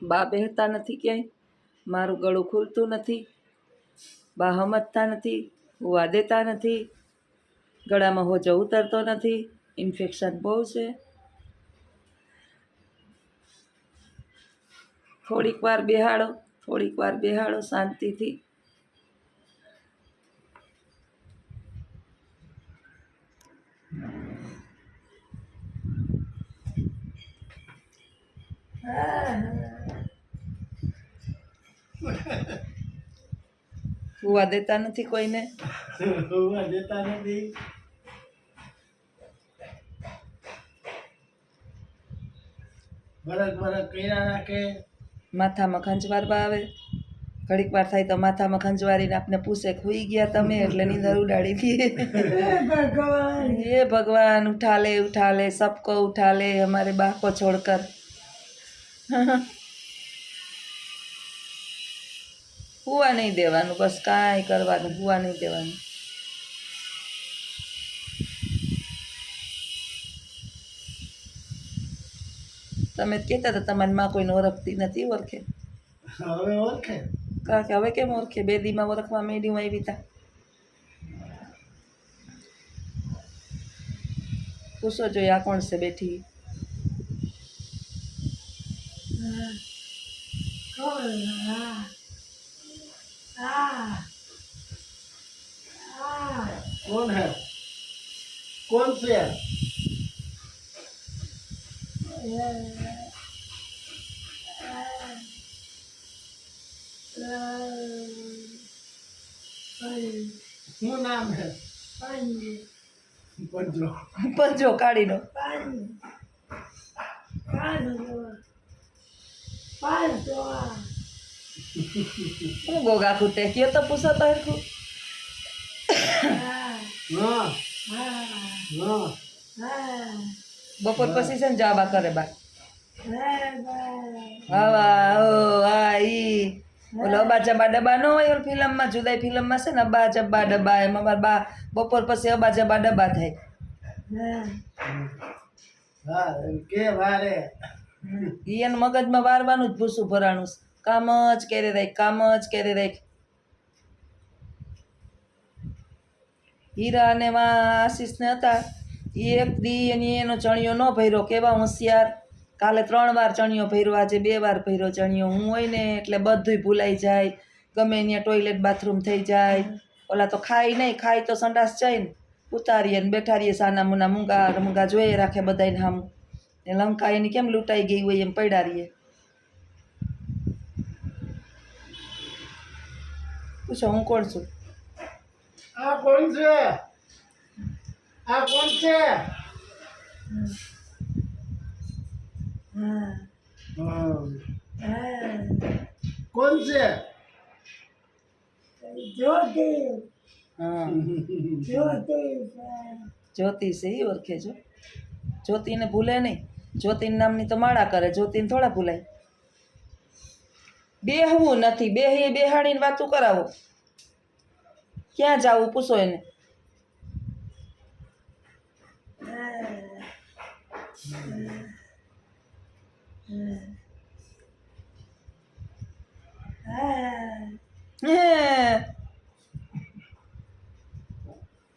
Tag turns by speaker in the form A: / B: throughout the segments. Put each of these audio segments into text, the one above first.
A: બા બેહતા નથી ક્યાંય, મારું ગળું ખુલતું નથી, બા સમજતા નથી, હુવા દેતા નથી, ગળામાં હોજો ઉતરતો નથી, ઇન્ફેક્શન બહુ છે. થોડીક વાર બેહાડો શાંતિથી. હુવા દેતા નથી કોઈને.
B: હુવા દેતા નથી. બરક કર્યા રાખે.
A: માથામાં ખંજવારવા આવે, ઘડીક વાર થાય તો માથામાં ખંજવારીને આપને પૂછે હુઈ ગયા તમે, એટલે નીંદર ઉડાડી દે. ये भगवान उठा ले सबको उठा ले हमारे बा को छोड़कर. હુવા નહીં દેવાનું, બસ કાંઈ કરવાનું, હુવા નહીં દેવાનું. તમે જ કહેતા હતા તમારી માં કોઈને ઓળખતી નથી. ઓળખે
B: હવે ઓળખે.
A: કારણ કે હવે કેમ ઓળખે? 2 દીમાં ઓળખવા માંડ્યું આવી તા. પૂછો જોઈએ આ કોણ છે બેઠી.
B: कौन है? कौन से? શું નામ है?
A: પંજો કાઢીનો. હું ગોગા ખૂટે કયો તો પૂછો તો હરખું. બપોર પછી છે ને જાબા કરે બા. ઓલો અબા જબા ડબ્બા ન હોય ઓલ ફિલ્મમાં, જુદાઈ ફિલ્મમાં છે ને અબા જબ્બા ડબ્બા, એમાં મારા બા બપોર પછી અબા જબા ડબ્બા થાય. એનું મગજમાં વારવાનું જ ભૂસું ભરાણું, કામ જ કરે રાખ. હીરા અને આશીષને હતા, એક દી એનો ચણિયો ન ભર્યો. કેવા હોશિયાર, કાલે 3 વાર ચણિયો ભર્યો, આજે 2 વાર ભર્યો ચણિયો. હું હોય ને એટલે બધુંય ભૂલાઈ જાય, ગમે ત્યાં ટોયલેટ બાથરૂમ થઈ જાય. ઓલા તો ખાય નહીં, ખાય તો સંડાસ જાય ને ઉતારીએ ને બેઠા રહીએ સાના મુના, મૂંગા જોઈએ રાખે બધાને સામું. ને લંકા એની કેમ લૂંટાઈ ગઈ હોય એમ પડ્યા રહીએ. પૂછો હું કોણ છું?
B: આ કોણ છે? આ કોણ છે? કોણ છે?
A: જ્યોતિ છે એ ઓળખે છો. જ્યોતિને ભૂલે નહીં. જ્યોતિન નામની તો માળા કરે, જ્યોતિને થોડા ભૂલાય. બેહવું નથી, બેહાડીને વાતું કરાવો. ક્યાં જાવું પૂછો એને.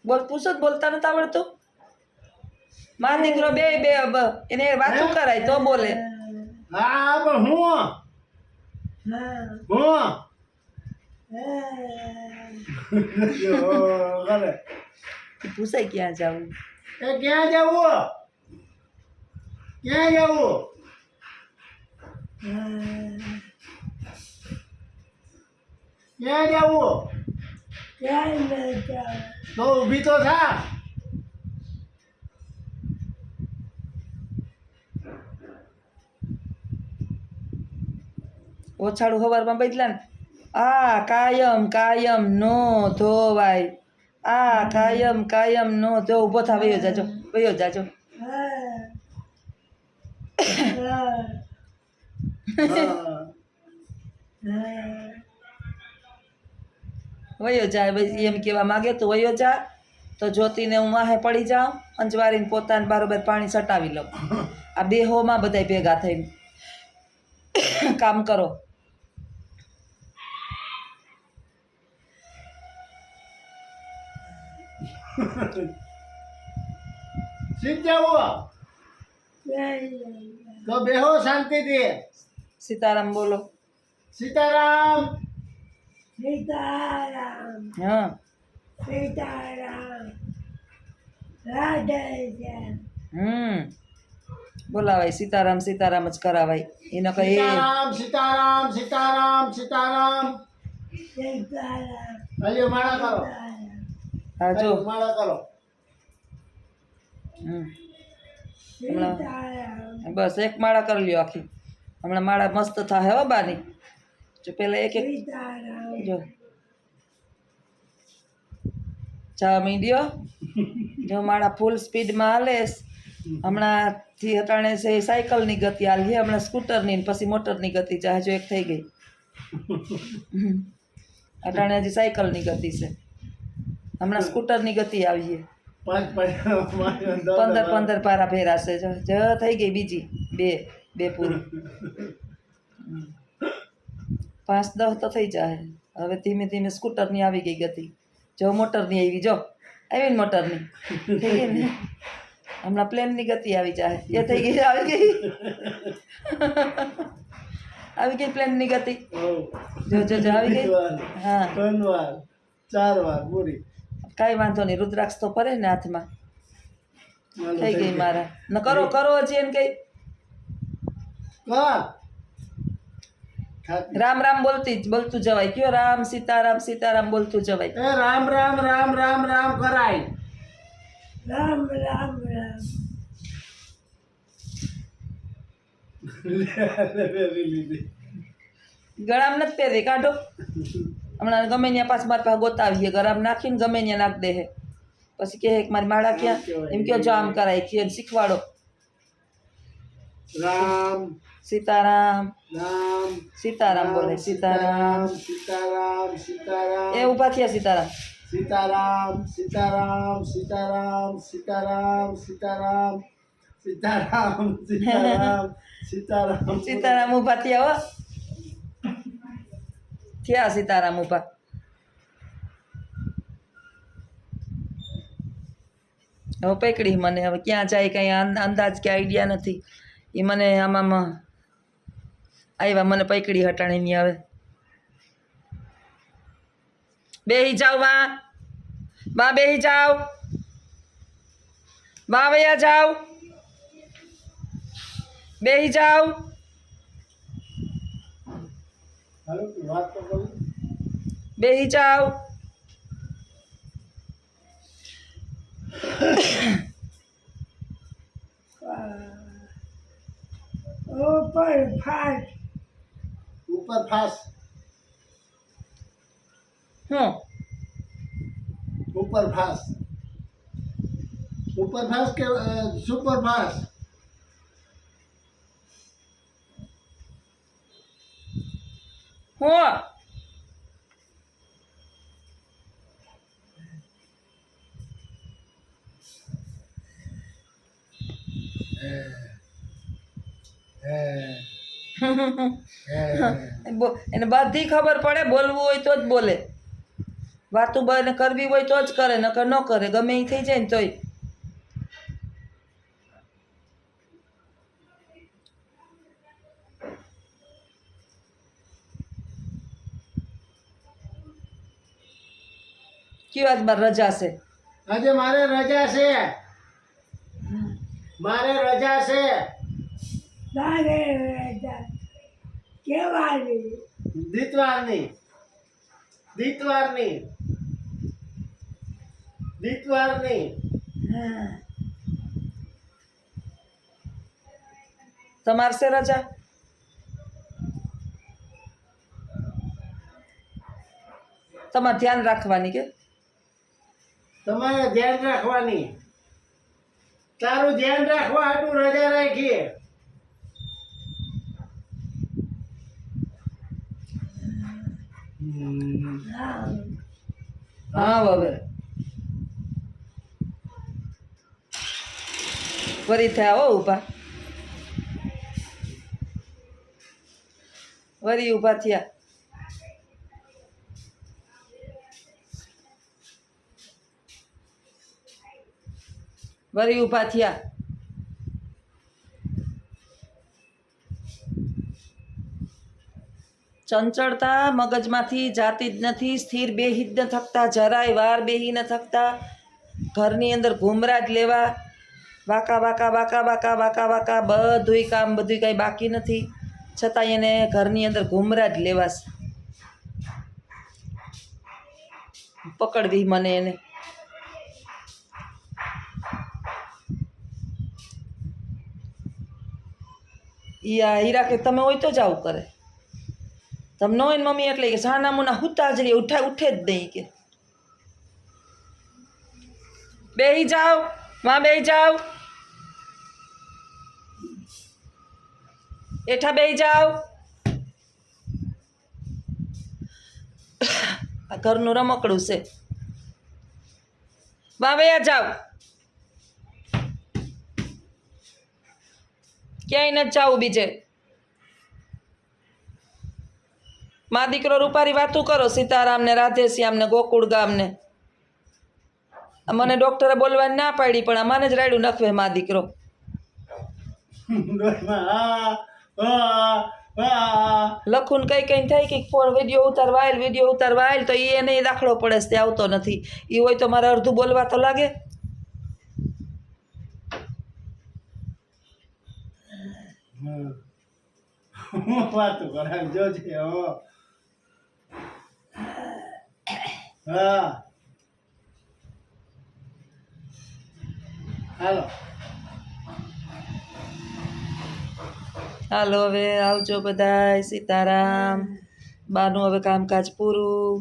A: બોલ, પૂછો જ બોલતા નથી આવડતું. માર દીકરો બે એને વાતું કરાય તો બોલે.
B: હા પણ હું
A: પૂછાય ક્યાં જાવું.
B: ક્યાં જવું? ક્યાં જવું? ક્યાં જવું? તો ઊભી તો થા.
A: ઓછાળું હવારમાં બદલા ને. આ કાયમ નો ધોવાય. આ કાયમ નો ધો. ઊભો થા, વયો જાજો. વયો જાય. એમ કેવા માગે તો વયો જા. તો જ્યોતિને હું માહે પડી જાઉં, અંજવારીને પોતાને બારોબાર પાણી સટાવી લઉં. આ બેહોમાં બધાય ભેગા થઈને કામ કરો.
B: સીધ જવું તો બેહો શાંતિથી.
A: સીતારામ બોલો.
B: સીતારામ.
C: સીતારામ
A: હા
C: સીતારામ રાધે શ્યામ.
A: બોલાવાય સીતારામ સીતારામ જ કરાવાય. એને કઈ
B: સીતારામ સીતારામ સીતારામ સીતારામ.
C: સીતારામ
B: હલ્યો માળા કરો.
A: હા જો
B: હલ્યો માળા કરો.
C: સીતારામ
A: બસ એક માળા કરી લ્યો આખી. હમણાં માળા મસ્ત થાય હો બાની. જો પેલા એક એક
C: સીતારામ
A: જો ચા મીડ્યો. જો માળા ફૂલ સ્પીડમાં હાલે. હમણાંથી અટાણે છે સાયકલની ગતિ હાલી, હમણાં સ્કૂટરની ને પછી મોટરની ગતિ ચાહે જો એક થઈ ગઈ. અટાણે હજી સાયકલની ગતિ છે, હમણાં સ્કૂટરની ગતિ આવી છે. 15 પારા ફેરાશે. જ થઈ ગઈ બીજી બે પૂરી. 5-10 તો થઈ જાય. હવે ધીમે ધીમે સ્કૂટરની આવી ગઈ ગતિ. જો મોટરની આવી, જો આવી ને મોટરની થઈ ગઈ ને. હમણાં પ્લેનની ગતિ આવી જાય. એ થઈ ગઈ, આવી ગઈ આવી ગઈ પ્લેનની ગતિ. જો જો જો આવી ગઈ. હા
B: 3 વાર 4 વાર પૂરી.
A: કાંઈ વાંધો નહીં, રુદ્રાક્ષ તો ફરે ને હાથમાં. થઈ ગઈ મારા. ન કરો કરો હજી એને કઈ. રામ રામ બોલતું જવાય. કયો રામ સીતારામ સીતારામ બોલતું જવાય.
B: એ રામ રામ રામ રામ રામ કરાય.
C: રામ રામ રામ
A: ગળામ નથી પહેરી, કાઢો. હમણાં ગમે ત્યાં પાછ મારી પાસે ગોતાવીએ, ગરામ નાખીને ગમે ત્યાં નાખ દે. પછી કહે કે મારી માળા ક્યાં? એમ કયો જો આમ કરાય, કે શીખવાડો.
B: રામ
A: સીતારામ
B: રામ
A: સીતારામ બોલે. સીતારામ
B: સીતારામ સીતારામ
A: એ ઊભા થયા. સીતારામ
B: સીતારામ સીતારામ સીતારામ સીતારામ સીતારામ સીતારામ સીતારામ સીતારામ
A: સીતારામ ઊભા થયા હો. થયા સીતારામ ઊભા. હવે પકડી મને. હવે ક્યાં જાય કંઈ અંદાજ કે આઈડિયા નથી. એ મને આમાં આવ્યા, મને પકડી હટાણીની. હવે બેહી જાવ બા બેહી જાવ બા, વયા જાવ, બેહી જાવ.
B: હાલો વાત તો કરું.
A: બેહી જાવ.
C: ઉપર ફાટ
B: ઉપર ફાસ
A: હું
B: ઉપર ફાસ ઉપર ફાસ કે સુપર ફાસ.
A: હું એને બધી ખબર પડે. બોલવું હોય તો જ બોલે. વાતું બને કરવી હોય તો જ કરે, નકર ન કરે. ગમે એ થઈ જાય ને તોય. કયો આજ બાર રજા છે?
B: આજે મારે રજા છે. મારે રજા છે.
C: તારે રજા કેવાની
B: દીતવારની દીતવારની દીતવારની.
C: હા
A: તમારે છે રજા? તમારે ધ્યાન રાખવાની કે
B: તમારે ધ્યાન રાખવાની. તારું ધ્યાન રાખવા હાટું રજા રાખીએ.
C: રામ
A: હા હવે ફરી થયા હો ઊભા. વરી ઊભા થયા. વરી ઊભા થયા. ચંચળતા મગજમાંથી જાતી જ નથી. સ્થિર બેહી જ ન થકતા, જરાય વાર બેહી ન થકતા. ઘરની અંદર ઘૂમરા જ લેવા, વાંકા વાંકા વાંકા વાંકા વાંકા વાંકા બધુંય કામ, બધુંય કાંઈ બાકી નથી, છતાં એને ઘરની અંદર ઘૂમરા જ લેવાશે. પકડવી મને એને. આ હીરા કે તમે હોય તો જ આવું કરે, તમે ન હોય ને મમ્મી એટલે કે સાના મુના હુતા જ રહી, ઉઠે જ નહીં કે. બેહી જાઓ, માં બેહી જાઓ, એઠા બેહી જાઓ. આ ઘરનું રમકડું છે. માં વયા જાઓ, ક્યાંય નથી જાવું બીજે. મા દીકરો રૂપારી વાતું કરો, સીતારામ ને રાધેશ્યામ ને ગોકુળ ગામ ને. મને ડોક્ટરે બોલવાની ના પાડી, પણ અમાને જ રાયડું નખવે મા દીકરો. લખુન કઈ કઈ થાય કે ફોન વિડીયો ઉતારવાયેલ તો એને દાખલો પડે છે, તે આવતો નથી. એ હોય તો મારે અડધું બોલવા તો લાગે.
B: વાતું કરે જોજે. હા હાલો.
A: હાલો હવે આવજો બધાય. સીતારામ. બાનું હવે કામકાજ પૂરું.